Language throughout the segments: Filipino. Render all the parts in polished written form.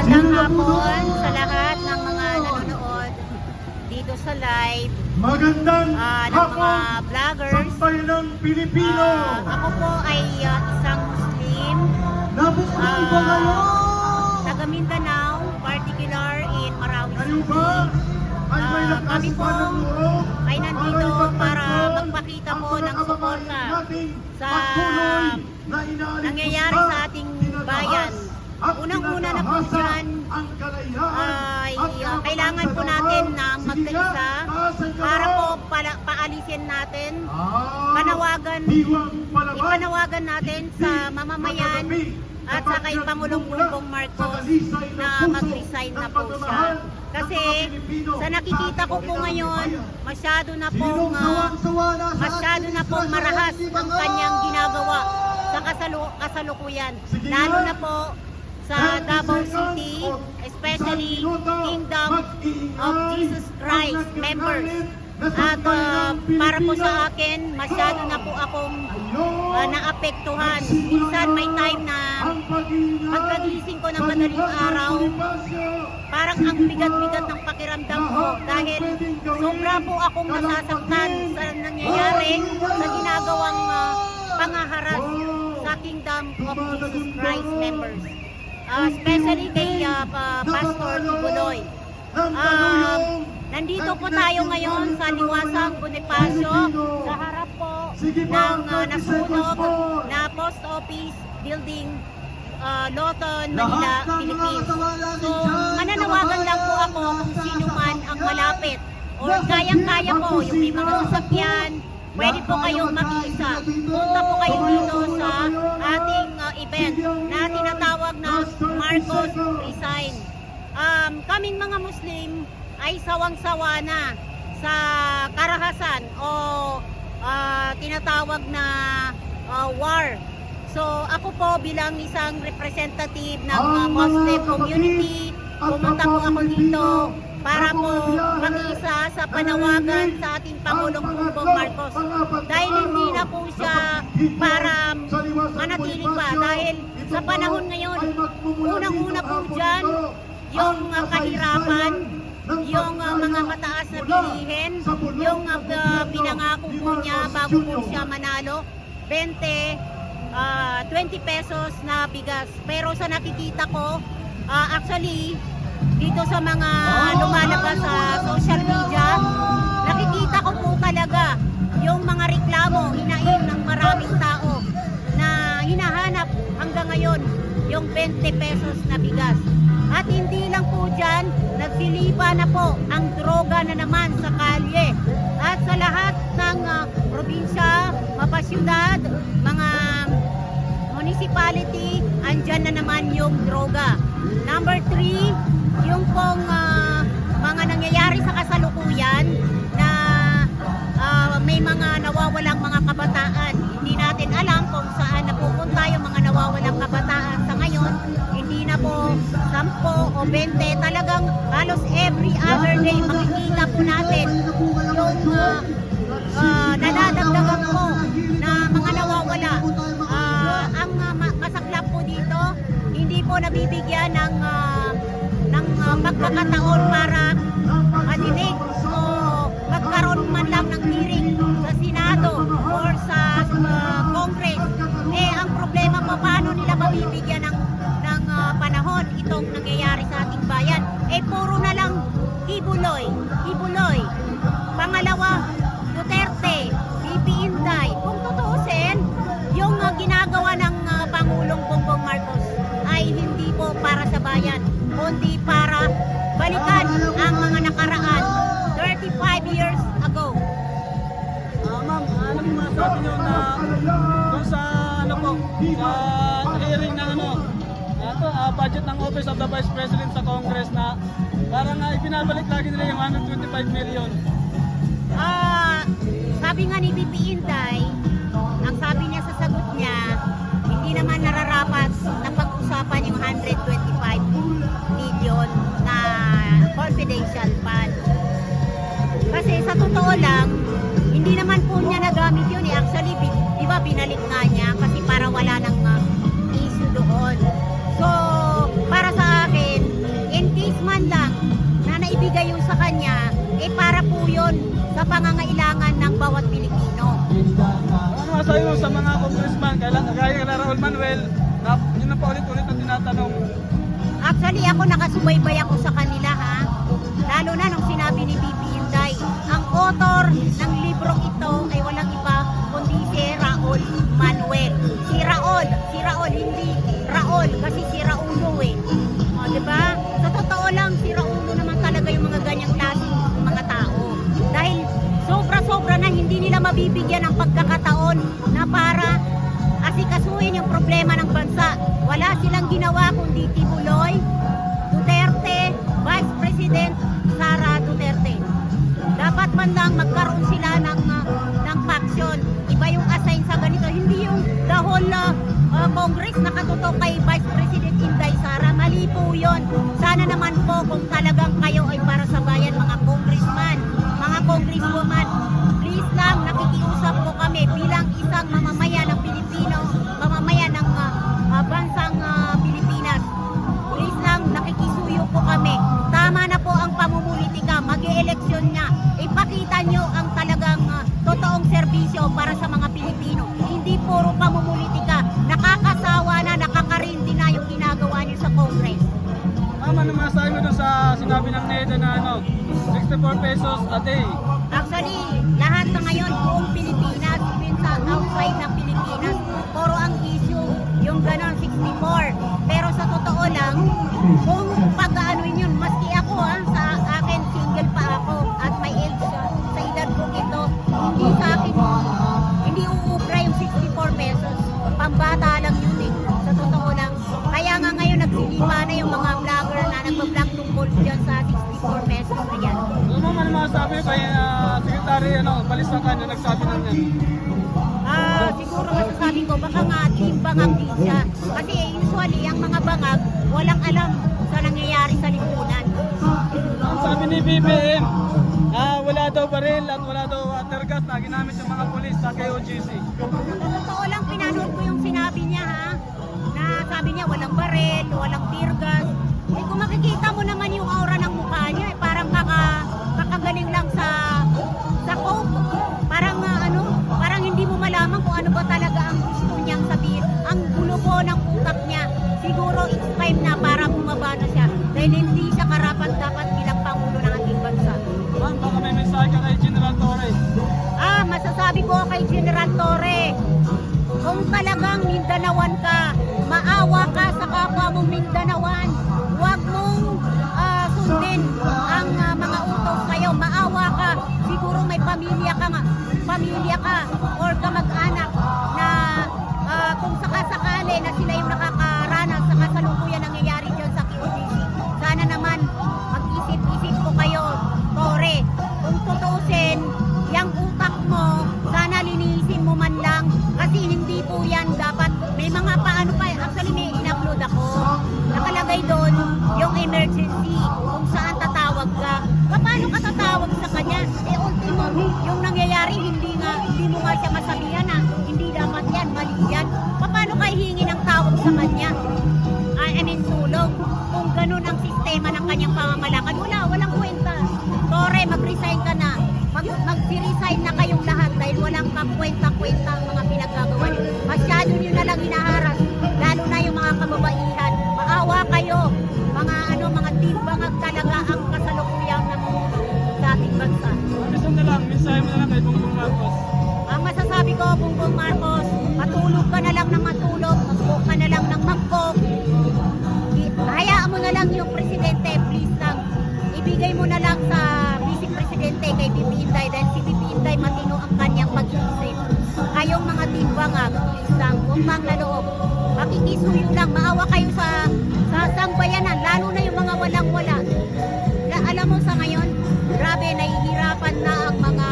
Magandang hapon sa lahat ng mga nanonood dito sa live Magandang ng mga hapon vloggers. sa bayanang Pilipino. Ako po ay isang Muslim, Nabukulan ba kayo? taga Mindanao, particular in Marawi Kayo City. ba ay may lakas Kami po pa ng loob ay nandito para ipagtanggol magpakita ang po ng mga suporta kababayan nating sa patuloy na inaalis nangyayari sa ating bayan. Unang-una na po dyan ay kailangan po natin na magkaisa para po paalisin natin, ipanawagan natin sa mamamayan at sa kay Pangulong Bongbong Marcos na mag-resign na po siya. Kasi sa nakikita ko po ngayon, masyado na pong marahas ang kanyang ginagawa sa kasalukuyan. Lalo na po sa Davao City, especially Kingdom of Jesus Christ members. At para po sa akin, masyado na po akong naapektuhan. Minsan may time na pagkagising ko ng madaling araw, parang ang bigat-bigat ng pakiramdam ko dahil sobra po akong nasasaktan sa nangyayari sa ginagawang pangaharas sa Kingdom of Jesus Christ members. Especially kay Pastor Tibuloy. Nandito po tayo ngayon sa Liwasang Bonifacio sa harap po ng nasunog na post office building, Loton, Manila, Philippines. So mananawagan lang po ako kung sino man ang malapit or kayang-kaya po yung may mga sasakyan, pwede po kayong makiisa. Punta po kayo dito sa ating event na tinatawag na Marcos Resign. Kaming mga Muslim ay sawang-sawa na sa karahasan o tinatawag na war. So ako po bilang isang representative ng Muslim community, pumunta po ako dito para po makiisa sa panawagan sa ating Pangulong Bongbong Marcos. Dahil hindi na po siya para manatili pa. Dahil sa panahon ngayon, unang-una po dyan, yung kahirapan, yung mga mataas na bilihin, yung pinangako po niya bago po siya manalo, 20 pesos na bigas. Pero sa nakikita ko, actually, dito sa mga lumalabas sa social media, nakikita ko po talaga yung mga reklamo, hinain ng maraming tao na hinahanap hanggang ngayon yung 20 pesos na bigas. At hindi lang po dyan, nagsilipa na po ang droga na naman sa kalye. At sa lahat ng probinsya, mapasyudad, mga municipality, andyan na naman yung droga. Number 3, yung pong mga nangyayari sa kasalukuyan na may mga nawawalang mga kabataan. Hindi natin alam kung saan napupunta yung mga nawawalang kabataan sa ngayon. Hindi na po 10 o 20, talagang halos every other day makikita po natin yung nadadagdagan po na mga nawawala. Ang masaklap po dito, hindi po nabibigyan ng pagkakataon para madinig o magkaroon man lang ng hearing sa Senado or sa Congress. Ang problema po, paano nila mabibigyan ng panahon itong nangyayari sa ating bayan? Puro na lang Kibuloy. Pangalawa, Duterte, VP Inday. Kung tutuusin, yung ginagawa ng Pangulong Bongbong Marcos ay hindi po para sa bayan, kundi para balikan ang mga nakaraan 35 years ago. Ma'am, ano po masabi nyo na kung sa sa hearing ng budget ng Office of the Vice President sa Congress na parang ibinabalik lagi nila yung 125 million? Sabi nga ni VP Inday, ang sabi niya sa sagot niya, hindi naman nararapat na pag-usapan yung 125 million na confidential fund. Kasi sa totoo lang, hindi naman po niya nagamit yun. Actually, di ba binalik nga niya kasi para wala nang issue doon. So, para sa akin, pangangailangan ng bawat Pilipino. Ano masabi mo sa mga congressman, kaya kay Raul Manuel, na yun na pa ulit-ulit na tinatanong? Actually, ako nakasubaybay ako sa kanila ha. Lalo na nung sinabi ni BP Inday, ang author ng librong ito ay walang iba kundi si Raul Manuel. Si Raul, hindi Raul kasi si Raulo eh. O, diba? Sa totoo lang, si Raulo naman talaga yung mga ganyang klaseng mga tao. Dahil sobra-sobra na hindi nila mabibigyan ng pagkakataon na para asikasuhin yung problema ng bansa. Wala silang ginawa kundi Tibuloy, Duterte, Vice President Sara Duterte. Dapat man lang magkaroon sila ng faction. Iba yung assign sa ganito. Hindi yung the whole Congress nakatutok kay Vice President Inday Sara. Mali po yun. Sana naman po kung talagang kayo ay para sa bayan, mga congressman, mga congresswoman, please lang, nakikiusap po kami bilang isang mamamayan ng Pilipino, mamamayan ng bansang Pilipinas. Please lang, nakikisuyo po kami. Tama na po ang pamumulitika, mag-e-eleksyon niya. Ipakita nyo ang talagang totoong serbisyo para sa mga Pilipino. Hindi puro pamumulitika. Nakakasawa na, nakakarindi na yung ginagawa niyo sa Congress. Ano masabi mo doon sa sinabi ng NEDA na 64 pesos a day? Actually, lahat na ngayon, buong Pilipinas, even sa outside ng Pilipinas, puro ang issue, yung ganon, 64. Pero sa totoo lang, kung pag-aanoin yun, maski ako sa akin, single pa ako, at may age sa edad ko ito, hindi sa akin, hindi uubra yung 64 pesos. Pambata lang yun eh, sa totoo lang. Kaya nga ngayon, nagsilipa na yung mga vlogger na nagpa-vlog tungkol dyan sa 64 pesos na yan. Ano mo man masabi kay Secretary Balisacan na nagsabi ng yan? Siguro masasabi ko, baka nga team bangag din siya. Kasi usually, ang mga bangag, walang alam sa nangyayari sa lipunan. Ang sabi ni BBM, wala daw baril at wala daw water gas na ginamit ng mga polis sa KOGC. Sa totoo lang, pinanood ko yung sinabi niya ha, na sabi niya walang baril, walang tear gas. Eh kung makikita mo naman yung aura ng mukha niya, parang kakagaling lang sa coke. Parang parang hindi mo malaman kung ano ba talaga ang gusto niyang sabihin. Ang gulo po ng utak niya. Siguro it's time na para bumaba na siya. Dahil hindi siya karapat dapat bilang Pangulo ng ating bansa. Ma'am, baka may mensahe ka kay General Torre. Masasabi ko kay General Torre, kung talagang Mindanawan ka, maawa ka sa kapwa mong Mindanawan. Huwag mong sundin ang mga utos sa'yo. Maawa ka. Siguro may pamilya ka or kamag-anak na kung sakasakali na sila yung nakakaranas sa kasalukuyan nangyayari dyan sa QGC. Sana naman mag-isip-isip po kayo, Torre. Kung tutusin, yung utak mo, sana linisin mo man lang kasi hindi po yan dapat. May mga paano pa, actually may in-upload ako. Nakalagay doon yung emergency, kung saan tatawag ka. Paano ka tatawag sa kanya? Ultimo, yung nangyayari, hindi mo nga siya masabihan na hindi dapat yan, mali yan. Paano ka hihingi ng tawag sa kanya? Tulong. Kung ganun ang sistema ng kanyang pamamalakad, walang kwenta. Torre, mag-resign ka na. Mag-resign na kayong lahat dahil walang kakwenta-kwenta ang mga pinagagawa niyo. Masyado niyo na lang hinaharas, lalo na yung mga kababaihan. Maawa kayo, mga timbangag talaga ang kasalukuyang namumuno sa ating bansa. Mensahe mo na lang kay Bongbong Marcos. Ang masasabi ko, Bongbong Marcos, matulog ka na lang ng matulog, mag-cook ka na lang ng mag-cook. Hayaan mo na lang yung presidente, please lang. Ibigay mo na lang sa vice presidente kay BP Inday dahil si BP Inday matino ang kanyang pag-iisip. Kayong mga timbangag, please lang, huwag manglaloob. Makikisuyo lang, maawa kayo sa sangbayanan, lalo na yung mga walang-wala. Alam mo sa ngayon, grabe, nahihirapan na ang mga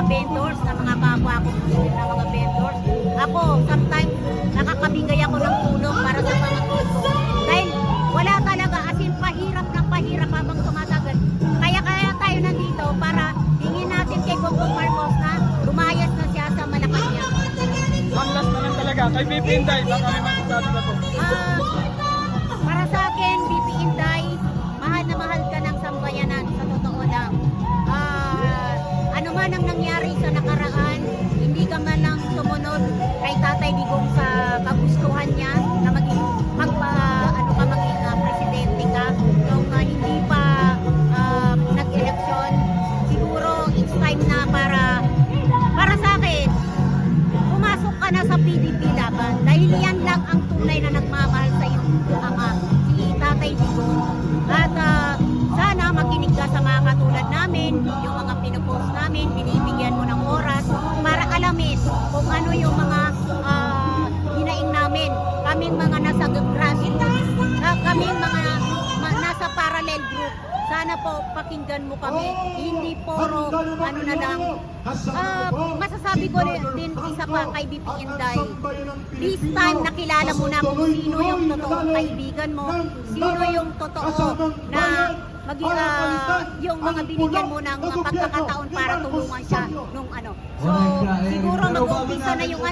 vendors, na mga kapwa ko na mga vendors. Ako, sometimes, nakakabigay ako ng tulong para sa mga ko. Dahil wala talaga, as in pahirap ng pahirap habang tumatagal. Kaya tayo nandito para hingin natin kay Bongbong Marcos na lumayas na siya sa Malacanang. Ang last na lang talaga, kay BP Inday, baka may masasabi ka po. Para sa akin, BP Inday, mahal na mahal ka ng sambayanan, sa totoo lang. Ano man ang tunay na nagmamahal sa iyong ama, si Tatay Digong. At sana makinig ka sa mga katulad namin, yung mga pinupost namin, binibigyan mo ng oras para alamin kung ano yung mga hinaing namin. Kaming mga nasa grassroots, kaming mga nasa parallel group. Sana po pakinggan mo kami, hindi puro ano na lang. Masasabi ko din isa pa kay BP Inday, this time nakilala mo na kung sino yung totoong kaibigan mo, sino yung totoo na yung mga binigyan mo ng pagkakataon para tulungan siya nung ano. So, siguro mag-umpisa na yung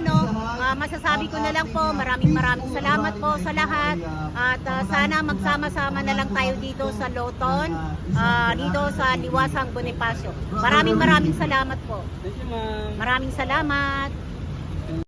masasabi ko na lang po, maraming salamat po sa lahat. At sana magsama-sama na lang tayo dito sa Loton, dito sa Liwasang Bonifacio. Maraming salamat po. Thank you, ma'am. Maraming salamat.